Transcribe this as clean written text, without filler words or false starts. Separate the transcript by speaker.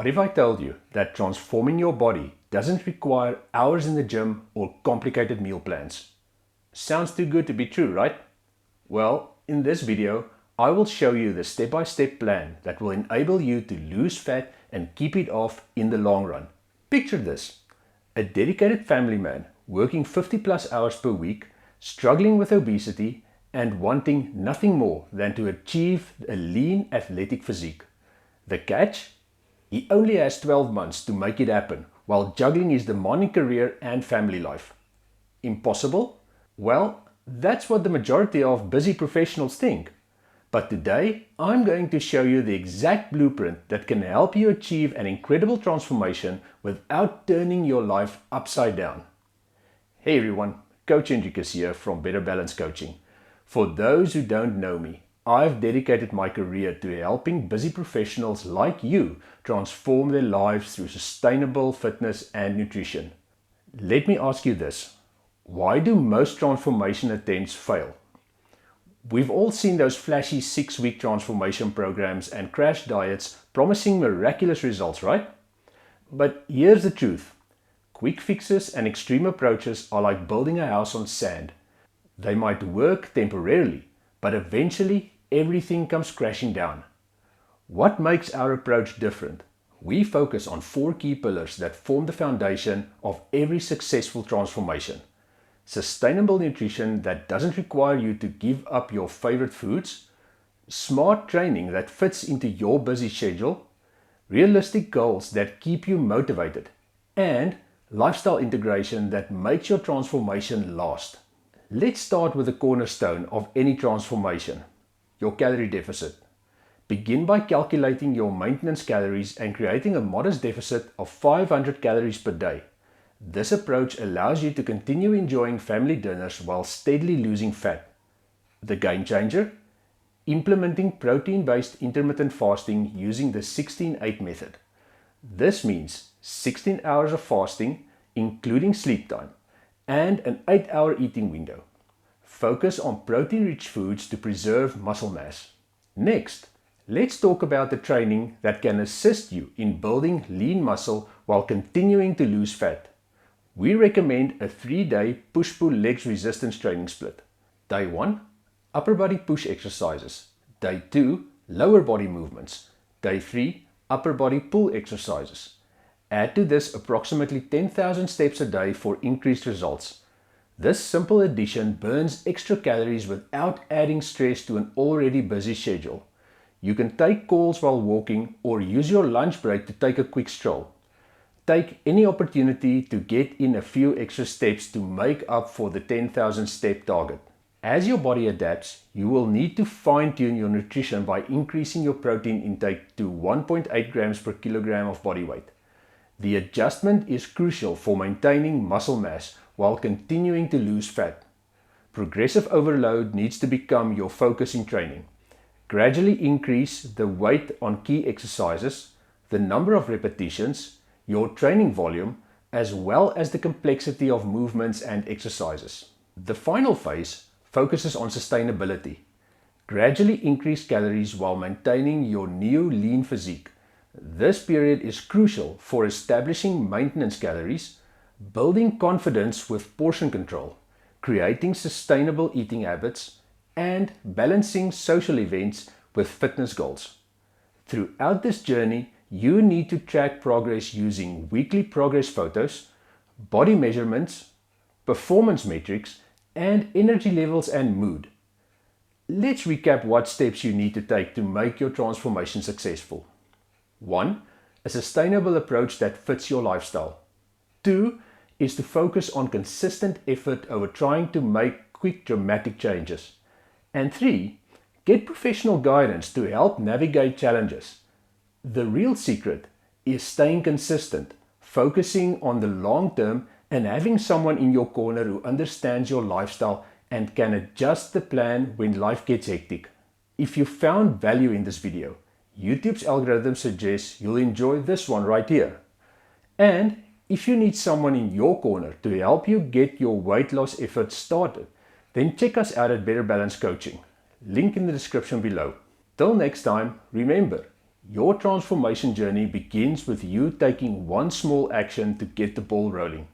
Speaker 1: What if I told you that transforming your body doesn't require hours in the gym or complicated meal plans? Sounds too good to be true, right? Well, in this video, I will show you the step-by-step plan that will enable you to lose fat and keep it off in the long run. Picture this: a dedicated family man working 50+ hours per week, struggling with obesity and wanting nothing more than to achieve a lean athletic physique. The catch? He only has 12 months to make it happen while juggling his demanding career and family life. Impossible? Well, that's what the majority of busy professionals think. But today, I'm going to show you the exact blueprint that can help you achieve an incredible transformation without turning your life upside down. Hey everyone, Coach Hendrikus here from Better Balance Coaching. For those who don't know me, I've dedicated my career to helping busy professionals like you transform their lives through sustainable fitness and nutrition. Let me ask you this: why do most transformation attempts fail? We've all seen those flashy 6-week transformation programs and crash diets promising miraculous results, right? But here's the truth. Quick fixes and extreme approaches are like building a house on sand. They might work temporarily, but eventually everything comes crashing down. What makes our approach different? We focus on 4 key pillars that form the foundation of every successful transformation. Sustainable nutrition that doesn't require you to give up your favorite foods, smart training that fits into your busy schedule, realistic goals that keep you motivated, and lifestyle integration that makes your transformation last. Let's start with the cornerstone of any transformation: your calorie deficit. Begin by calculating your maintenance calories and creating a modest deficit of 500 calories per day. This approach allows you to continue enjoying family dinners while steadily losing fat. The game changer? Implementing protein-based intermittent fasting using the 16-8 method. This means 16 hours of fasting, including sleep time, and an 8-hour eating window. Focus on protein-rich foods to preserve muscle mass. Next, let's talk about the training that can assist you in building lean muscle while continuing to lose fat. We recommend a 3-day push-pull legs resistance training split. Day 1, upper body push exercises. Day 2, lower body movements. Day 3, upper body pull exercises. Add to this approximately 10,000 steps a day for increased results. This simple addition burns extra calories without adding stress to an already busy schedule. You can take calls while walking or use your lunch break to take a quick stroll. Take any opportunity to get in a few extra steps to make up for the 10,000 step target. As your body adapts, you will need to fine-tune your nutrition by increasing your protein intake to 1.8 grams per kilogram of body weight. The adjustment is crucial for maintaining muscle mass while continuing to lose fat. Progressive overload needs to become your focus in training. Gradually increase the weight on key exercises, the number of repetitions, your training volume, as well as the complexity of movements and exercises. The final phase focuses on sustainability. Gradually increase calories while maintaining your new lean physique. This period is crucial for establishing maintenance calories, building confidence with portion control, creating sustainable eating habits, and balancing social events with fitness goals. Throughout this journey, you need to track progress using weekly progress photos, body measurements, performance metrics, and energy levels and mood. Let's recap what steps you need to take to make your transformation successful. 1. A sustainable approach that fits your lifestyle. 2. Is to focus on consistent effort over trying to make quick dramatic changes. And 3. Get professional guidance to help navigate challenges. The real secret is staying consistent, focusing on the long term, and having someone in your corner who understands your lifestyle and can adjust the plan when life gets hectic. If you found value in this video, YouTube's algorithm suggests you'll enjoy this one right here. And if you need someone in your corner to help you get your weight loss efforts started, then check us out at Better Balance Coaching. Link in the description below. Till next time, remember, Your transformation journey begins with you taking one small action to get the ball rolling.